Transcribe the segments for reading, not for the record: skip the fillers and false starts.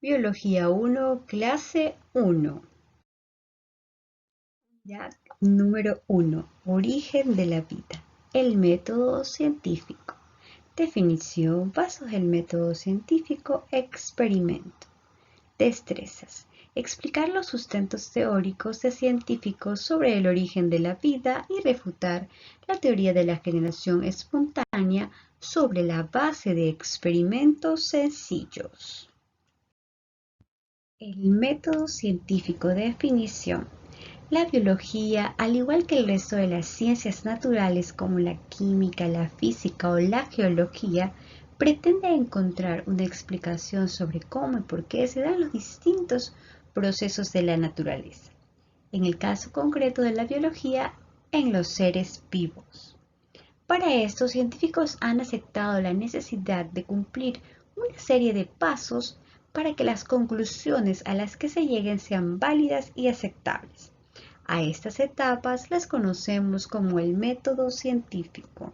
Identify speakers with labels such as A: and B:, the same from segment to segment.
A: Biología 1, clase 1. Ya, número 1. Origen de la vida. El método científico. Definición, pasos del método científico, experimento. Destrezas. Explicar los sustentos teóricos de científicos sobre el origen de la vida y refutar la teoría de la generación espontánea sobre la base de experimentos sencillos. El método científico de definición. La biología, al igual que el resto de las ciencias naturales como la química, la física o la geología, pretende encontrar una explicación sobre cómo y por qué se dan los distintos procesos de la naturaleza. En el caso concreto de la biología, en los seres vivos. Para esto, científicos han aceptado la necesidad de cumplir una serie de pasos para que las conclusiones a las que se lleguen sean válidas y aceptables. A estas etapas las conocemos como el método científico.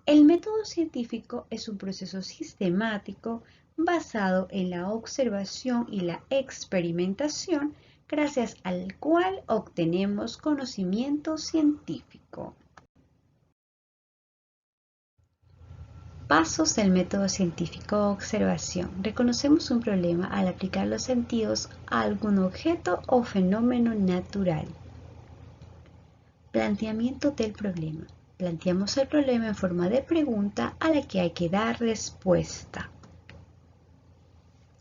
A: El método científico es un proceso sistemático basado en la observación y la experimentación, gracias al cual obtenemos conocimiento científico. Pasos del método científico. Observación. Reconocemos un problema al aplicar los sentidos a algún objeto o fenómeno natural. Planteamiento del problema. Planteamos el problema en forma de pregunta a la que hay que dar respuesta.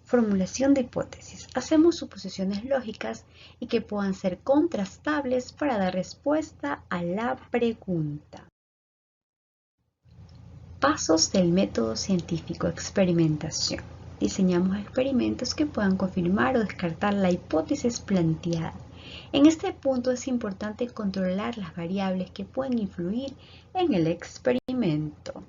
A: Formulación de hipótesis. Hacemos suposiciones lógicas y que puedan ser contrastables para dar respuesta a la pregunta. Pasos del método científico. Experimentación. Diseñamos experimentos que puedan confirmar o descartar la hipótesis planteada. En este punto es importante controlar las variables que pueden influir en el experimento.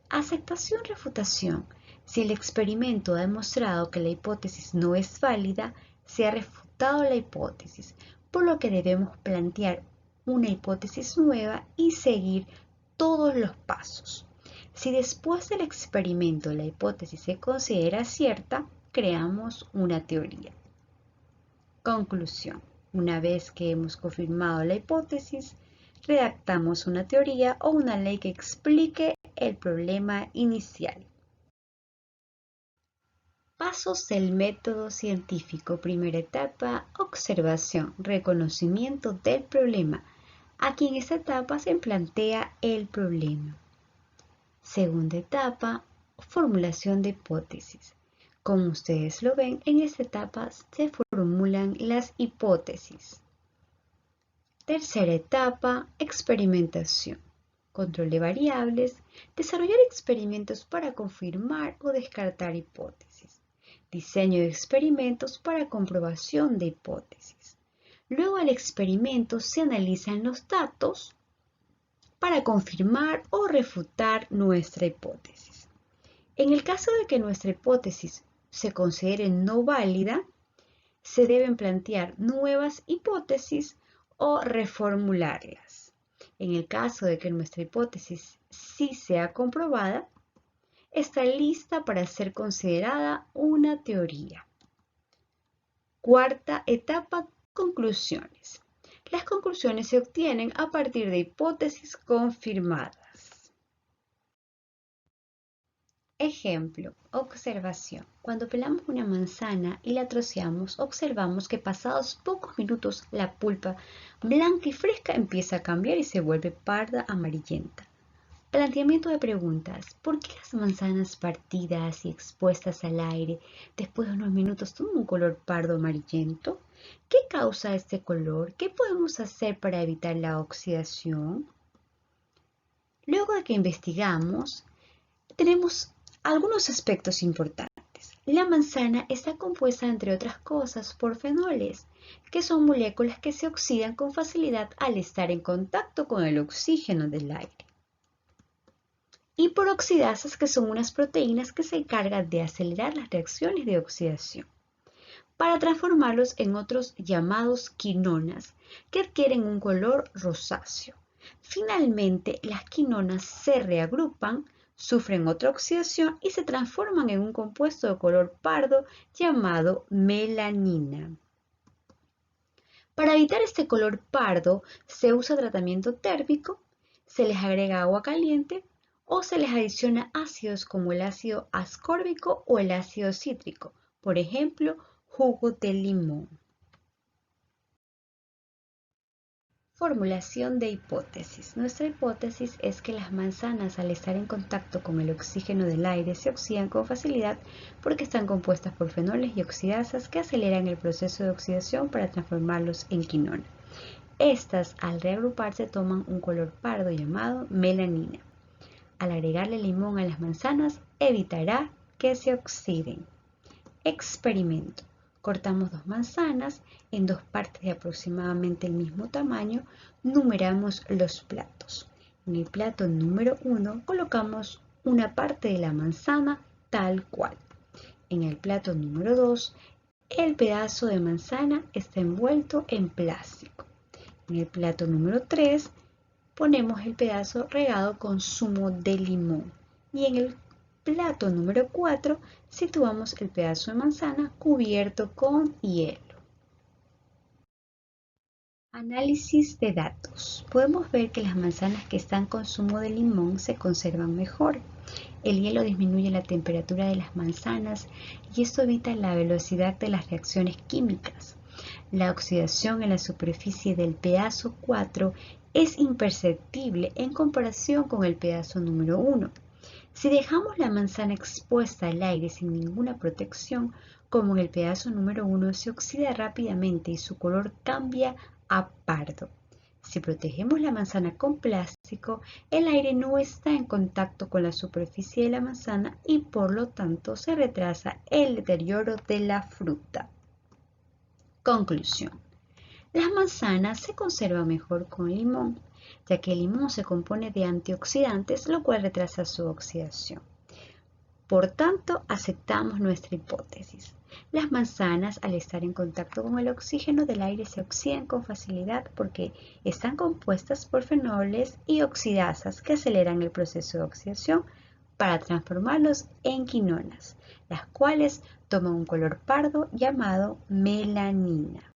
A: Aceptación-refutación. Si el experimento ha demostrado que la hipótesis no es válida, se ha refutado la hipótesis, por lo que debemos plantear una hipótesis nueva y seguir todos los pasos. Si después del experimento la hipótesis se considera cierta, creamos una teoría. Conclusión. Una vez que hemos confirmado la hipótesis, redactamos una teoría o una ley que explique el problema inicial. Pasos del método científico. Primera etapa, observación, reconocimiento del problema. Aquí en esta etapa se plantea el problema. Segunda etapa, formulación de hipótesis. Como ustedes lo ven, en esta etapa se formulan las hipótesis. Tercera etapa, experimentación. Control de variables. Desarrollar experimentos para confirmar o descartar hipótesis. Diseño de experimentos para comprobación de hipótesis. Luego del experimento se analizan los datos para confirmar o refutar nuestra hipótesis. En el caso de que nuestra hipótesis se considere no válida, se deben plantear nuevas hipótesis o reformularlas. En el caso de que nuestra hipótesis sí sea comprobada, está lista para ser considerada una teoría. Cuarta etapa, conclusiones. Las conclusiones se obtienen a partir de hipótesis confirmadas. Ejemplo, observación. Cuando pelamos una manzana y la troceamos, observamos que pasados pocos minutos la pulpa blanca y fresca empieza a cambiar y se vuelve parda amarillenta. Planteamiento de preguntas. ¿Por qué las manzanas partidas y expuestas al aire después de unos minutos toman un color pardo amarillento? ¿Qué causa este color? ¿Qué podemos hacer para evitar la oxidación? Luego de que investigamos, tenemos algunos aspectos importantes. La manzana está compuesta, entre otras cosas, por fenoles, que son moléculas que se oxidan con facilidad al estar en contacto con el oxígeno del aire. Y por oxidasas, que son unas proteínas que se encargan de acelerar las reacciones de oxidación, para transformarlos en otros llamados quinonas, que adquieren un color rosáceo. Finalmente, las quinonas se reagrupan sufren otra oxidación y se transforman en un compuesto de color pardo llamado melanina. Para evitar este color pardo se usa tratamiento térmico, se les agrega agua caliente o se les adiciona ácidos como el ácido ascórbico o el ácido cítrico, por ejemplo, jugo de limón. Formulación de hipótesis. Nuestra hipótesis es que las manzanas, al estar en contacto con el oxígeno del aire, se oxidan con facilidad porque están compuestas por fenoles y oxidasas que aceleran el proceso de oxidación para transformarlos en quinona. Estas, al reagruparse, toman un color pardo llamado melanina. Al agregarle limón a las manzanas, evitará que se oxiden. Experimento. Cortamos 2 manzanas en 2 partes de aproximadamente el mismo tamaño, numeramos los platos. En el plato número 1 colocamos una parte de la manzana tal cual. En el plato número 2, el pedazo de manzana está envuelto en plástico. En el plato número 3, ponemos el pedazo regado con zumo de limón. Y en el plato número 4 situamos el pedazo de manzana cubierto con hielo. Análisis de datos. Podemos ver que las manzanas que están con zumo de limón se conservan mejor. El hielo disminuye la temperatura de las manzanas y esto evita la velocidad de las reacciones químicas. La oxidación en la superficie del pedazo 4 es imperceptible en comparación con el pedazo número 1. Si dejamos la manzana expuesta al aire sin ninguna protección, como en el pedazo número 1, se oxida rápidamente y su color cambia a pardo. Si protegemos la manzana con plástico, el aire no está en contacto con la superficie de la manzana y por lo tanto se retrasa el deterioro de la fruta. Conclusión. Las manzanas se conservan mejor con limón, ya que el limón se compone de antioxidantes, lo cual retrasa su oxidación. Por tanto, aceptamos nuestra hipótesis. Las manzanas, al estar en contacto con el oxígeno del aire, se oxidan con facilidad porque están compuestas por fenoles y oxidasas que aceleran el proceso de oxidación para transformarlos en quinonas, las cuales toman un color pardo llamado melanina.